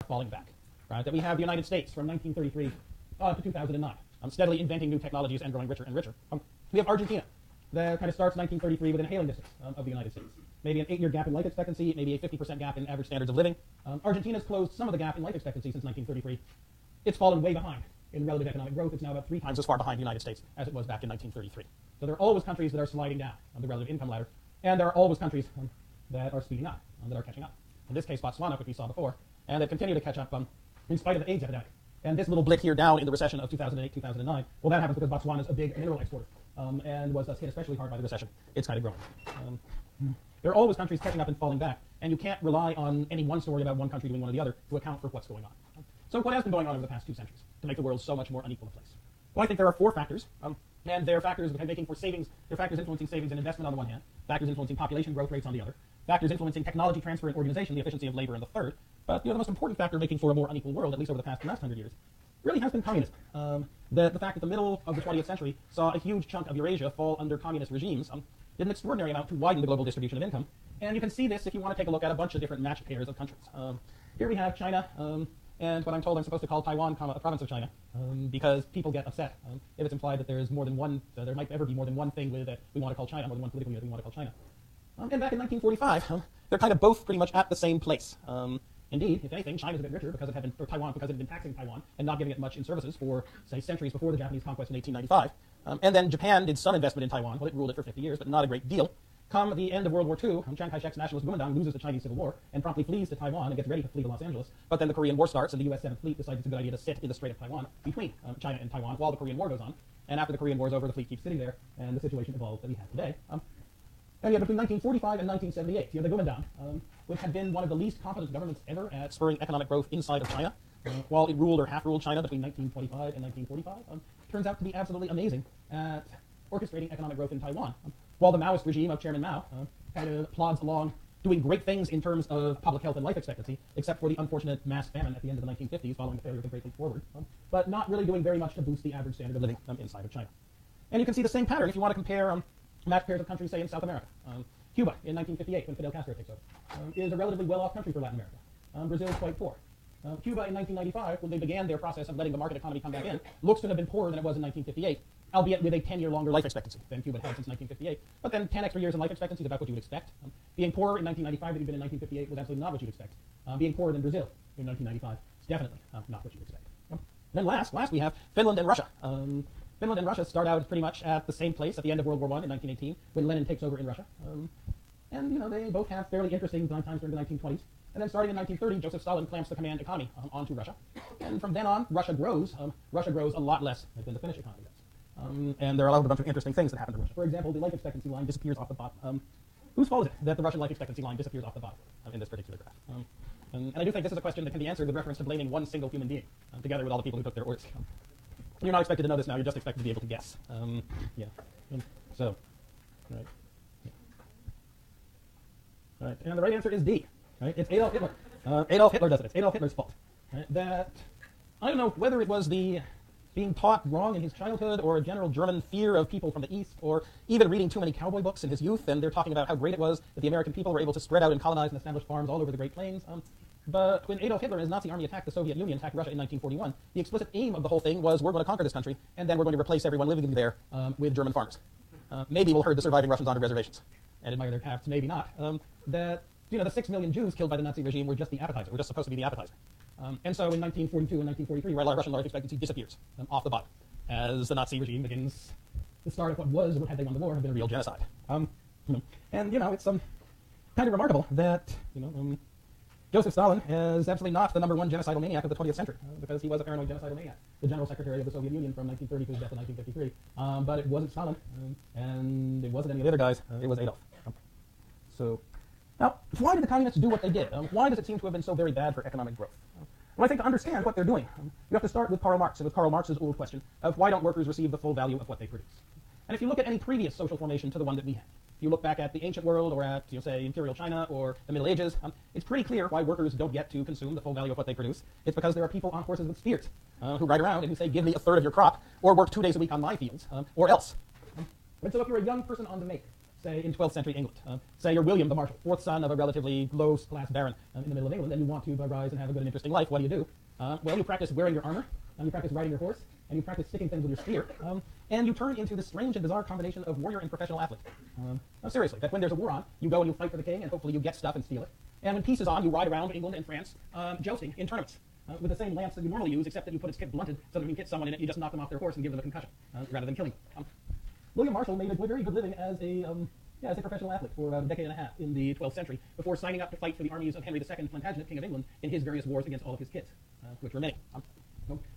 falling back. Right? That we have the United States from 1933 to 2009, steadily inventing new technologies and growing richer and richer. We have Argentina, that kind of starts 1933 within hailing distance of the United States. Maybe an 8-year gap in life expectancy, maybe a 50% gap in average standards of living. Argentina's closed some of the gap in life expectancy since 1933. It's fallen way behind in relative economic growth. It's now about 3 times as far behind the United States as it was back in 1933. So there are always countries that are sliding down on the relative income ladder, and there are always countries that are speeding up, that are catching up. In this case, Botswana, which we saw before, and they continue to catch up in spite of the AIDS epidemic. And this little blip here down in the recession of 2008, 2009, well, that happens because Botswana is a big mineral exporter and was thus hit especially hard by the recession. It's kind of growing. There are always countries catching up and falling back, and you can't rely on any one story about one country doing one or the other to account for what's going on. So what has been going on over the past 2 centuries to make the world so much more unequal a place? Well, I think there are 4 factors, and they're factors making for savings. They're factors influencing savings and investment on the one hand, factors influencing population growth rates on the other, factors influencing technology transfer and organization, the efficiency of labor in the third. But the most important factor making for a more unequal world, at least over the last 100 years, really has been communism. The fact that the middle of the 20th century saw a huge chunk of Eurasia fall under communist regimes did an extraordinary amount to widen the global distribution of income. And you can see this if you want to take a look at a bunch of different matched pairs of countries. Here we have China, and what I'm told I'm supposed to call Taiwan, a province of China, because people get upset if it's implied that there is more than one, there might ever be more than one thing that we want to call China, more than one political unit we want to call China. And back in 1945, they're kind of both pretty much at the same place. Indeed, if anything, China's a bit richer because it had been, or Taiwan, because it had been taxing Taiwan and not giving it much in services for, say, centuries before the Japanese conquest in 1895. And then Japan did some investment in Taiwan. Well, it ruled it for 50 years, but not a great deal. Come the end of World War II, Chiang Kai-shek's nationalist Kuomintang loses the Chinese Civil War and promptly flees to Taiwan and gets ready to flee to Los Angeles. But then the Korean War starts, and the U.S. 7th Fleet decides it's a good idea to sit in the Strait of Taiwan between China and Taiwan while the Korean War goes on. And after the Korean War is over, the fleet keeps sitting there, and the situation evolves that we have today. And yet between 1945 and 1978, you have the Kuomintang, which had been one of the least competent governments ever at spurring economic growth inside of China, while it ruled or half-ruled China between 1925 and 1945, turns out to be absolutely amazing at orchestrating economic growth in Taiwan. While the Maoist regime of Chairman Mao kind of plods along doing great things in terms of public health and life expectancy, except for the unfortunate mass famine at the end of the 1950s following the failure of the Great Leap Forward, but not really doing very much to boost the average standard of living inside of China. And you can see the same pattern if you want to compare matched pairs of countries, say, in South America. Cuba in 1958, when Fidel Castro takes over, is a relatively well-off country for Latin America. Brazil is quite poor. Cuba in 1995, when they began their process of letting the market economy come back in, looks to have been poorer than it was in 1958, albeit with a 10-year longer life expectancy than Cuba had since 1958. But then 10 extra years in life expectancy is about what you would expect. Being poorer in 1995 than you'd been in 1958 was absolutely not what you'd expect. Being poorer than Brazil in 1995 is definitely not what you'd expect. Then last we have Finland and Russia. Finland and Russia start out pretty much at the same place at the end of World War I in 1918, when Lenin takes over in Russia. And they both have fairly interesting times during the 1920s. And then starting in 1930, Joseph Stalin clamps the command economy onto Russia. And from then on, Russia grows. Russia grows a lot less than the Finnish economy does. And there are a bunch of interesting things that happen to Russia. For example, the life expectancy line disappears off the bottom. Whose fault is it that the Russian life expectancy line disappears off the bottom in this particular graph? And I do think this is a question that can be answered with reference to blaming one single human being, together with all the people who took their orders. You're not expected to know this now, you're just expected to be able to guess. Right. Right, and the right answer is D. Right? It's Adolf Hitler. Adolf Hitler does it. It's Adolf Hitler's fault. Right? That, I don't know whether it was the being taught wrong in his childhood, or a general German fear of people from the East, or even reading too many cowboy books in his youth, and they're talking about how great it was that the American people were able to spread out and colonize and establish farms all over the Great Plains. But when Adolf Hitler and his Nazi army attacked the Soviet Union, attacked Russia in 1941, the explicit aim of the whole thing was, we're going to conquer this country, and then we're going to replace everyone living there with German farmers. Maybe we'll herd the surviving Russians onto reservations and admire their crafts, maybe not. The 6 million Jews killed by the Nazi regime were just the appetizer, were just supposed to be the appetizer. And so in 1942 and 1943, Russian life expectancy disappears off the bottom as the Nazi regime begins the start of what was, or had they won the war, have been a real genocide. And it's kind of remarkable that Joseph Stalin is absolutely not the #1 genocidal maniac of the 20th century, because he was a paranoid genocidal maniac, the general secretary of the Soviet Union from 1930 to his death in 1953. But it wasn't Stalin, and it wasn't any of the other guys. It was Adolf. So now, why did the communists do what they did? Why does it seem to have been so very bad for economic growth? Well, I think to understand what they're doing, you have to start with Karl Marx, and with Karl Marx's old question of why don't workers receive the full value of what they produce? And if you look at any previous social formation to the one that we have, if you look back at the ancient world, or at, say, Imperial China, or the Middle Ages, it's pretty clear why workers don't get to consume the full value of what they produce. It's because there are people on horses with spears who ride around and who say, give me a third of your crop, or work 2 days a week on my fields, or else. And so if you're a young person on the make, say, in 12th century England. Say you're William the Marshal, fourth son of a relatively low-class baron in the middle of England, and you want to rise and have a good and interesting life. What do? Well, you practice wearing your armor, you practice riding your horse, and you practice sticking things with your spear, and you turn into this strange and bizarre combination of warrior and professional athlete. No, seriously, that when there's a war on, you go and you fight for the king, and hopefully you get stuff and steal it. And when peace is on, you ride around England and France, jousting in tournaments. With the same lance that you normally use, except that you put its tip blunted so that when you hit someone in it, you just knock them off their horse and give them a concussion, rather than killing them. William Marshall made a very good living as a professional athlete for about a decade and a half in the 12th century, before signing up to fight for the armies of Henry II, Plantagenet, King of England, in his various wars against all of his kids, which were many.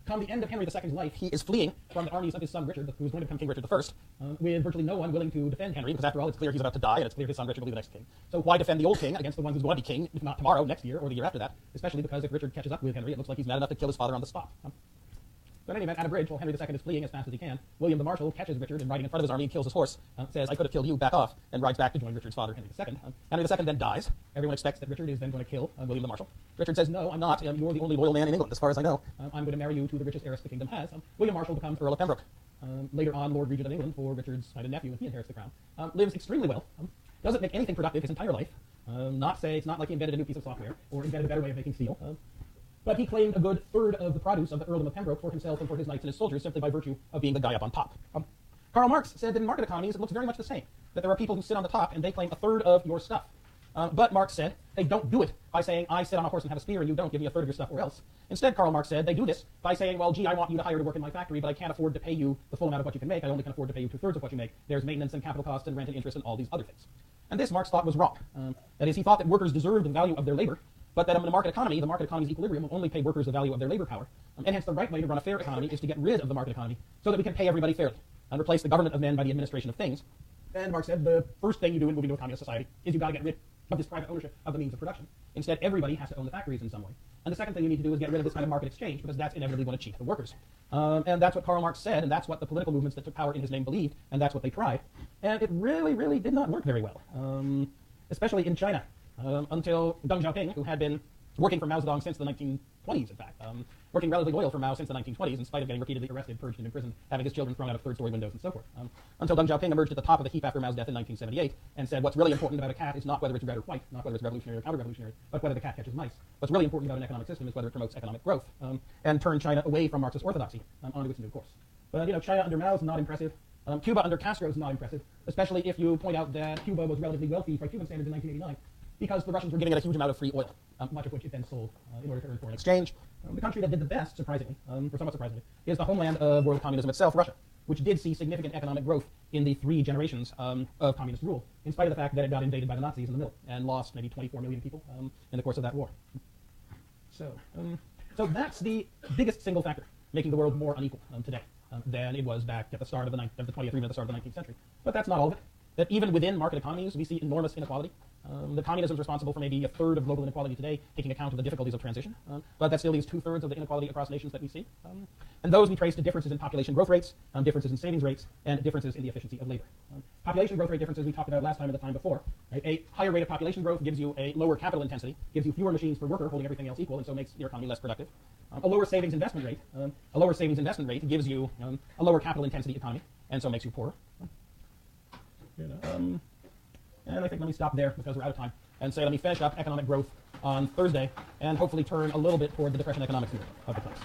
Come the end of Henry II's life, he is fleeing from the armies of his son Richard, who was going to become King Richard I, with virtually no one willing to defend Henry, because after all, it's clear he's about to die, and it's clear his son Richard will be the next king. So why defend the old king against the one who's going to be king, if not tomorrow, next year, or the year after that, especially because if Richard catches up with Henry, it looks like he's mad enough to kill his father on the spot. So in any event, at a bridge, while Henry II is fleeing as fast as he can, William the Marshal catches Richard and riding in front of his army and kills his horse, says, "I could have killed you, back off," and rides back to join Richard's father, Henry II. Henry II then dies. Everyone expects that Richard is then going to kill William the Marshal. Richard says, "No, I'm not. You're the only loyal man in England, as far as I know. I'm going to marry you to the richest heiress the kingdom has." William Marshal becomes Earl of Pembroke. Later on, Lord Regent of England for Richard's nephew, and he inherits the crown. Lives extremely well. Doesn't make anything productive his entire life. It's not like he invented a new piece of software or invented a better way of making steel. But he claimed a good third of the produce of the Earldom of Pembroke for himself and for his knights and his soldiers simply by virtue of being the guy up on top. Karl Marx said that in market economies it looks very much the same, that there are people who sit on the top and they claim a third of your stuff. But Marx said they don't do it by saying, "I sit on a horse and have a spear and you don't, give me a third of your stuff or else." Instead, Karl Marx said they do this by saying, "Well, gee, I want you to hire to work in my factory, but I can't afford to pay you the full amount of what you can make. I only can afford to pay you two-thirds of what you make. There's maintenance and capital costs and rent and interest and all these other things." And this Marx thought was wrong. That is, he thought that workers deserved the value of their labor, but that in the market economy, the market economy's equilibrium will only pay workers the value of their labor power. And hence the right way to run a fair economy is to get rid of the market economy so that we can pay everybody fairly and replace the government of men by the administration of things. And Marx said the first thing you do in moving to a communist society is you've got to get rid of this private ownership of the means of production. Instead, everybody has to own the factories in some way. And the second thing you need to do is get rid of this kind of market exchange, because that's inevitably going to cheat the workers. And that's what Karl Marx said, and that's what the political movements that took power in his name believed, and that's what they tried. And it really, really did not work very well, especially in China, until Deng Xiaoping, who had been working for Mao Zedong since the 1920s, in fact, working relatively loyal for Mao since the 1920s, in spite of getting repeatedly arrested, purged, and imprisoned, having his children thrown out of third-story windows and so forth, until Deng Xiaoping emerged at the top of the heap after Mao's death in 1978 and said, what's really important about a cat is not whether it's red or white, not whether it's revolutionary or counter-revolutionary, but whether the cat catches mice. What's really important about an economic system is whether it promotes economic growth, and turn China away from Marxist orthodoxy onto its new course. But, China under Mao is not impressive. Cuba under Castro is not impressive, especially if you point out that Cuba was relatively wealthy by Cuban standards in 1989, because the Russians were giving it a huge amount of free oil, much of which it then sold in order to earn foreign exchange. The country that did the best, surprisingly, or somewhat surprisingly, is the homeland of world communism itself, Russia, which did see significant economic growth in the 3 generations of communist rule, in spite of the fact that it got invaded by the Nazis in the middle and lost maybe 24 million people in the course of that war. So that's the biggest single factor making the world more unequal today than it was back at the start of the 20th, or even at the start of the 19th century. But that's not all of it. That even within market economies, we see enormous inequality. The communism is responsible for maybe a third of global inequality today, taking account of the difficulties of transition. But that still leaves 2/3 of the inequality across nations that we see. And those we trace to differences in population growth rates, differences in savings rates, and differences in the efficiency of labor. Population growth rate differences we talked about last time and the time before. Right? A higher rate of population growth gives you a lower capital intensity, gives you fewer machines per worker, holding everything else equal, and so makes your economy less productive. A lower savings investment rate gives you a lower capital intensity economy, and so makes you poorer. And I think let me stop there because we're out of time, and say let me finish up economic growth on Thursday and hopefully turn a little bit toward the depression economics view of the place.